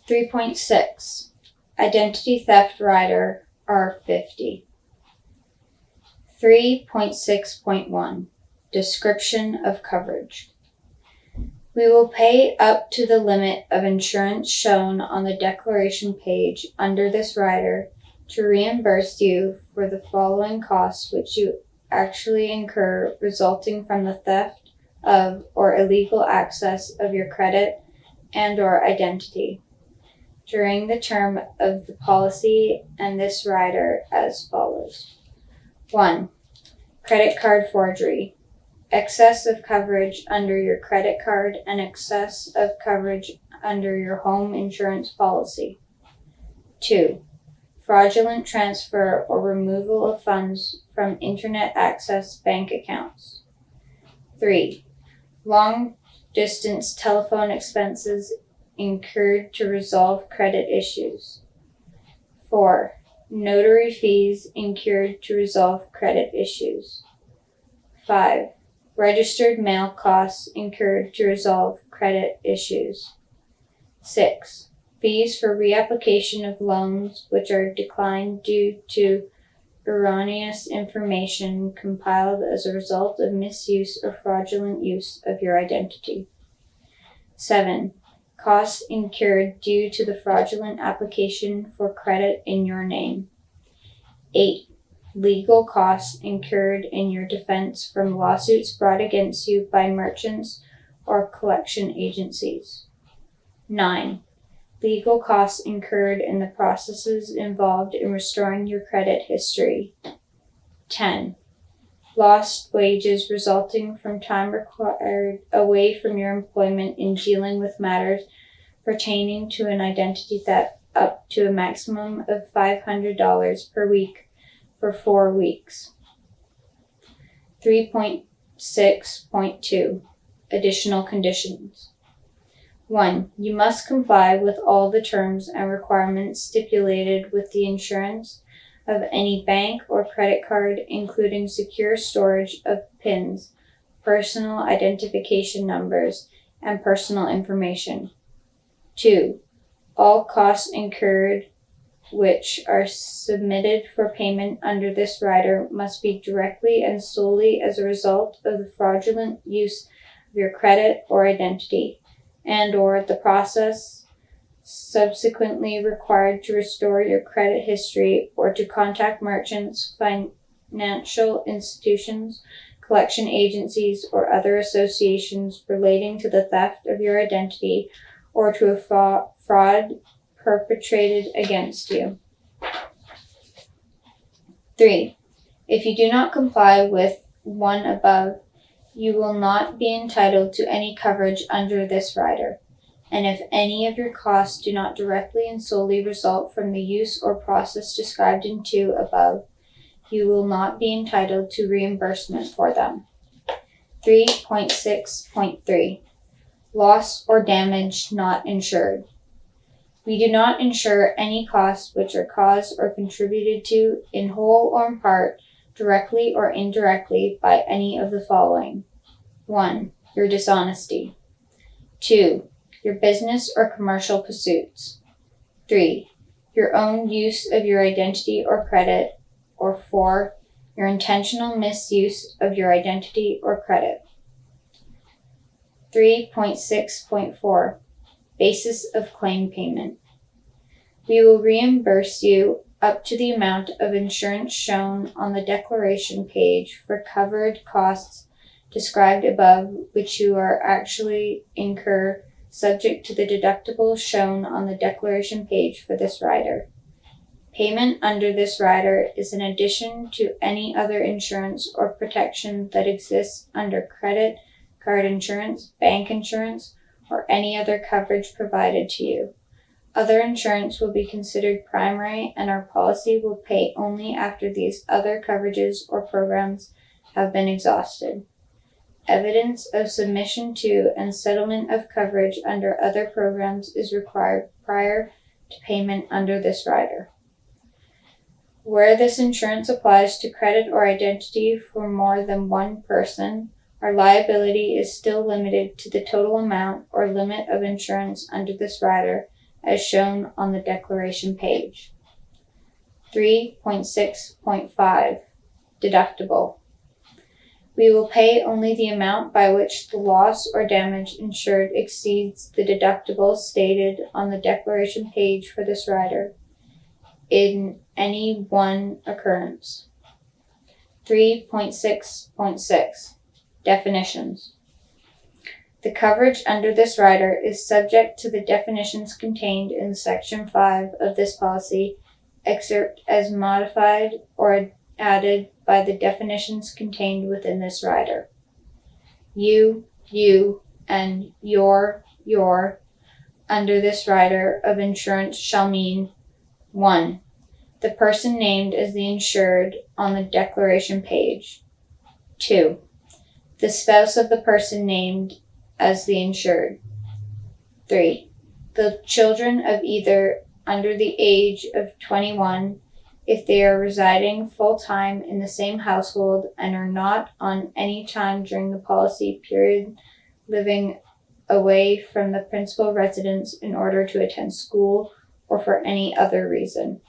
3.6 Identity Theft Rider R50. 3.6.1 Description of Coverage. We will pay up to the limit of insurance shown on the declaration page under this rider to reimburse you for the following costs which you actually incur resulting from the theft of or illegal access of your credit and/or identity during the term of the policy, and this rider as follows. 1. Credit card forgery. Excess of coverage under your credit card and excess of coverage under your home insurance policy. 2. Fraudulent transfer or removal of funds from internet access bank accounts. 3. Long-distance telephone expenses incurred to resolve credit issues. 4. Notary fees incurred to resolve credit issues. 5. Registered mail costs incurred to resolve credit issues. 6. Fees for reapplication of loans which are declined due to erroneous information compiled as a result of misuse or fraudulent use of your identity. 7. Costs incurred due to the fraudulent application for credit in your name. 8. Legal costs incurred in your defense from lawsuits brought against you by merchants or collection agencies. 9. Legal costs incurred in the processes involved in restoring your credit history. 10. Lost wages resulting from time required away from your employment in dealing with matters pertaining to an identity theft up to a maximum of $500 per week for 4 weeks. 3.6.2 Additional conditions. 1. You must comply with all the terms and requirements stipulated with the insurance of any bank or credit card, including secure storage of PINs, personal identification numbers, and personal information. 2. All costs incurred which are submitted for payment under this rider must be directly and solely as a result of the fraudulent use of your credit or identity, and/or the process subsequently required to restore your credit history or to contact merchants, financial institutions, collection agencies, or other associations relating to the theft of your identity or to a fraud perpetrated against you. 3. If you do not comply with one above, you will not be entitled to any coverage under this rider, and if any of your costs do not directly and solely result from the use or process described in 2 above, you will not be entitled to reimbursement for them. 3.6.3 Loss or damage not insured. We do not insure any costs which are caused or contributed to, in whole or in part, directly or indirectly, by any of the following. 1. Your dishonesty. 2. Your business or commercial pursuits. 3. Your own use of your identity or credit. Or 4. Your intentional misuse of your identity or credit. 3.6.4 Basis of claim payment. We will reimburse you up to the amount of insurance shown on the declaration page for covered costs described above, which you are actually incur, subject to the deductible shown on the declaration page for this rider. Payment under this rider is in addition to any other insurance or protection that exists under credit card insurance, bank insurance, or any other coverage provided to you. Other insurance will be considered primary, and our policy will pay only after these other coverages or programs have been exhausted. Evidence of submission to and settlement of coverage under other programs is required prior to payment under this rider. Where this insurance applies to credit or identity for more than one person, our liability is still limited to the total amount or limit of insurance under this rider as shown on the declaration page. 3.6.5 Deductible. We will pay only the amount by which the loss or damage insured exceeds the deductible stated on the declaration page for this rider in any one occurrence. 3.6.6 Definitions. The coverage under this rider is subject to the definitions contained in Section 5 of this policy, excerpt as modified or added by the definitions contained within this rider. You, and your under this rider of insurance shall mean 1. The person named as the insured on the declaration page. 2. The spouse of the person named as the insured. 3. The children of either under the age of 21 if they are residing full-time in the same household and are not on any time during the policy period living away from the principal residence in order to attend school or for any other reason.